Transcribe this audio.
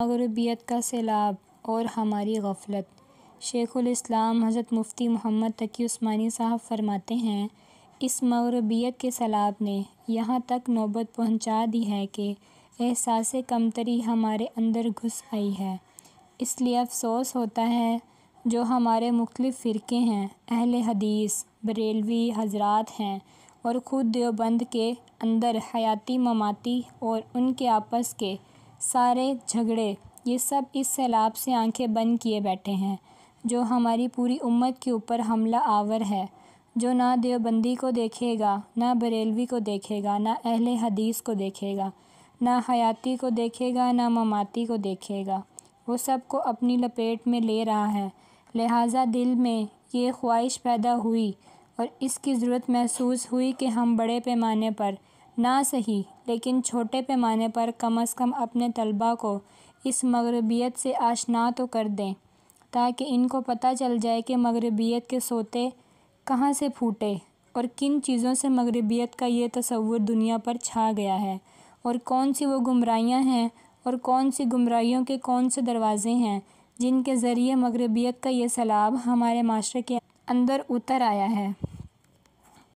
مغربیت کا سیلاب اور ہماری غفلت۔ شیخ الاسلام حضرت مفتی محمد تقی عثمانی صاحب فرماتے ہیں، اس مغربیت کے سیلاب نے یہاں تک نوبت پہنچا دی ہے کہ احساس کمتری ہمارے اندر گھس آئی ہے۔ اس لیے افسوس ہوتا ہے جو ہمارے مختلف فرقے ہیں، اہل حدیث، بریلوی حضرات ہیں اور خود دیوبند کے اندر حیاتی مماتی اور ان کے آپس کے سارے جھگڑے، یہ سب اس سیلاب سے آنکھیں بند کیے بیٹھے ہیں جو ہماری پوری امت کے اوپر حملہ آور ہے، جو نہ دیوبندی کو دیکھے گا، نہ بریلوی کو دیکھے گا، نہ اہل حدیث کو دیکھے گا، نہ حیاتی کو دیکھے گا، نہ مماتی کو دیکھے گا، وہ سب کو اپنی لپیٹ میں لے رہا ہے۔ لہٰذا دل میں یہ خواہش پیدا ہوئی اور اس کی ضرورت محسوس ہوئی کہ ہم بڑے پیمانے پر نہ صحیح لیکن چھوٹے پیمانے پر کم از کم اپنے طلباء کو اس مغربیت سے آشنا تو کر دیں، تاکہ ان کو پتہ چل جائے کہ مغربیت کے سوتے کہاں سے پھوٹے اور کن چیزوں سے مغربیت کا یہ تصور دنیا پر چھا گیا ہے، اور کون سی وہ گمراہیاں ہیں اور کون سی گمراہیوں کے کون سے دروازے ہیں جن کے ذریعے مغربیت کا یہ سیلاب ہمارے معاشرے کے اندر اتر آیا ہے۔